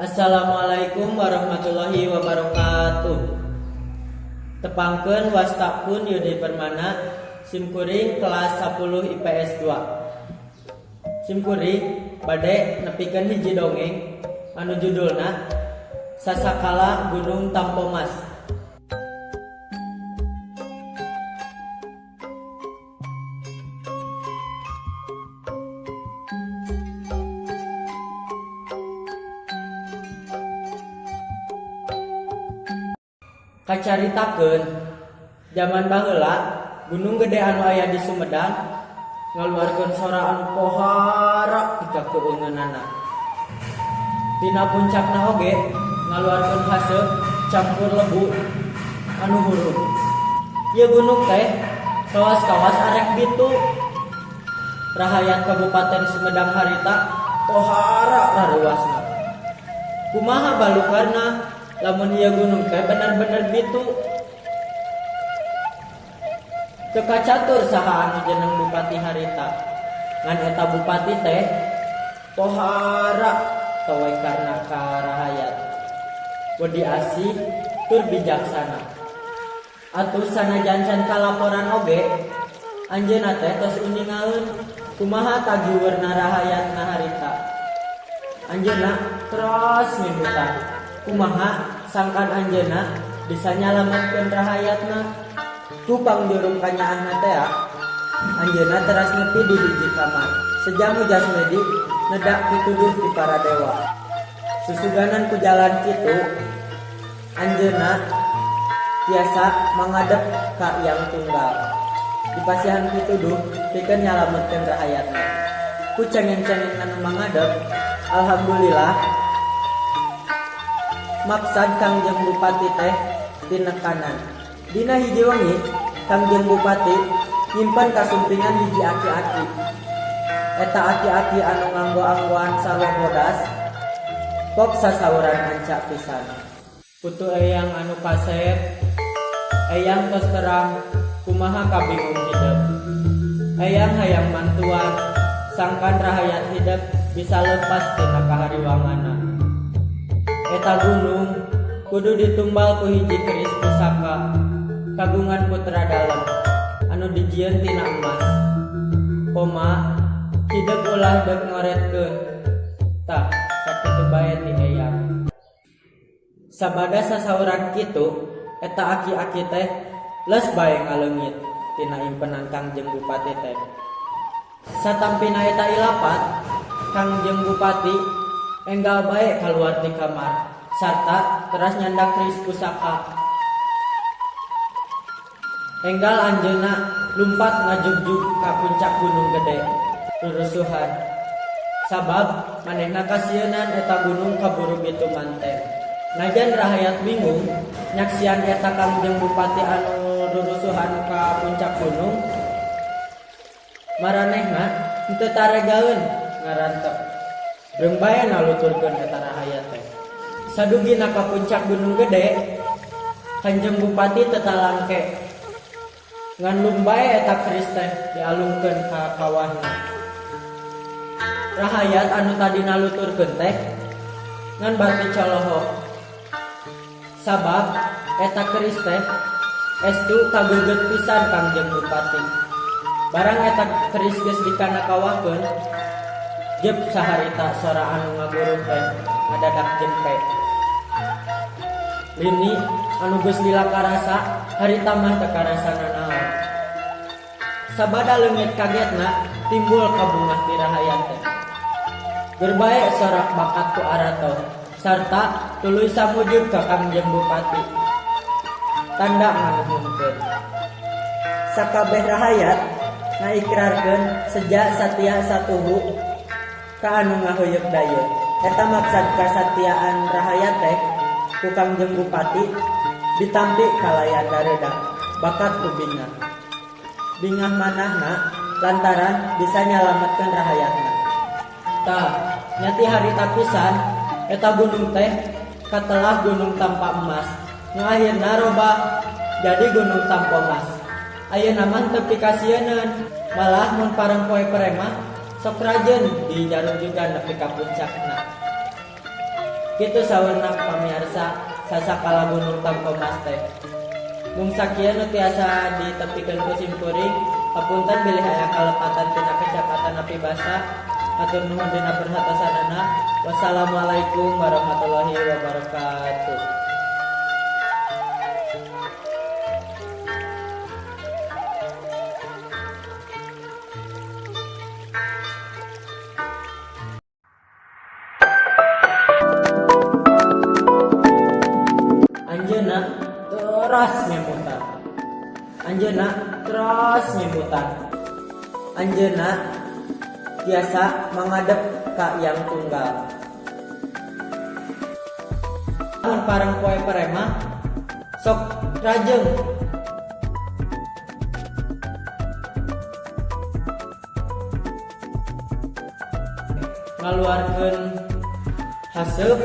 Assalamualaikum warahmatullahi wabarakatuh. Tepangkeun wastapun Yudi Permana, simkuring kelas 10 IPS 2. Simkuring bade nepikeun hiji dongeng anu judulna Sasakala Gunung Tampomas. Kacaritakeun zaman baheula gunung gede anu aya di Sumedang ngaluarkeun sora anu pohara ti kakeungeunana. Tina puncakna oge ngaluarkeun haseub campur lebu anu hurum. Ieu gunung teh kawas-kawas arek bitu. Rahayat Kabupaten Sumedang harita pohara raruasna. Kumaha balukarna lamun ieu gunung teh bener-bener bitu. Teu kacatur saha anu jeneng bupati harita. Ngan eta bupati teh pohara towai karna karahayat. Wedi asih tur bijaksana. Atuh sanajan can kalaporan oge, anjeunna teh tos uningaeun kumaha tagiweurna rahayatna harita. Anjeunna terus mimutan kumaha sangkan anjeunna bisa nyalametkeun rahayatna. Ku pangjurung kanyaahna teh anjeunna teras nepi di hiji kamar. Sejamu jasmedi nedak pituduh ti para dewa. Susuganan ku jalan kitu anjeunna tiasa mangadep ka yang tunggal. Dipasihan pituduh pikeun nyalametkeun rahayatna. Ku cengeng-cengengan mangadep, alhamdulillah maksad Kangjeng Bupati teh tinekanan. Dina hiji wengi Kangjeng Bupati nyimpen kasumpingan hiji aki-aki. Eta aki-aki anu nganggo-anggoan sarwa bodas pok sasauran anca pisan. Putu eyang anu kasep, eyang tos terang kumaha kabingung hidup. Eyang hayang mantuan sangkan rahayat hidup bisa lepas tina kahariwangana. Eta gunung kudu ditumbal ku hiji keris pusaka kagungan putra dalem anu dijieun tina emas. Koma hideuk ulah deuk ngoretkeun tah sakitu bae ti eyang. Sabada sasauran kitu eta aki-aki teh les bae ngaleungit tina impenan Kangjeng Bupati teh. Satampina eta ilapat Kangjeng Bupati enggal bae kaluar ti kamar sarta teras nyandak keris pusaka. Enggal anjeunna lumpat ngajugjug ka puncak gunung gede rurusuhan. Sabab manehna kasieun eta gunung kaburu bitu manteng. Najan rahayat bingung nyaksian eta Kangjeng Bupati anu rurusuhan ka puncak gunung, maranehna henteu taregaeun ngarantep. Reung bae naluturkeun eta rahayat teh. Sadugina ka puncak gunung gede, Kangjeng Bupati teu talangke. Ngan lumbae eta keris teh dialungkeun ka kawahna. Rahayat anu tadi naluturkeun teh ngan bati coloho. Sabab eta keris teh estu kageget pisan Kangjeng Bupati. Barang eta keris geus dikanakawahkeun, jep saharita sora anu ngaguruh teh ngadadak jempe. Lini anu geus lila karasa harita mah teu karasana naon. Sabada leungit kagetna timbul kabungah ti rahayat teh. Gerbae sorak bakat ku arato sarta tuluy samujud ka Kangjeng Bupati. Tanda nganuhunkeun. Sakabeh rahayat ngaikrarkeun seja satia satuhu ka anu ngahoyeuk dayeuh. Eta maksad kasatiaan rahayat teh ku Kangjeng Bupati ditampi kalayan dareudak bakat ku bingah. Bingah manahna lantaran bisa nyalametkeun rahayatna. Tah nyati harita pisan eta gunung teh katelah Gunung Tampa Emas nu akhirna robah jadi Gunung Tampomas. Ayeuna mah teu pikasieun, malah mun parang poe prema sok rajeun di jarum juga nepi ka puncakna. Kitu saweuna pamirsa sasakala gunung Tampomas teh. Mung sakieu nu tiasa ditepikeun ku simkuring, hapunten bilih aya kalepatan tina kecakatan api basa. Hatur nuhun dina perhatosanana. Wassalamualaikum warahmatullahi wabarakatuh. Anjeunna teras nyemutan. Anjeunna teras nyemutan. Anjeunna tiasa mangadep ka yang tunggal. Mun parang poe parema sok rajeng. Ngaluarkeun haseup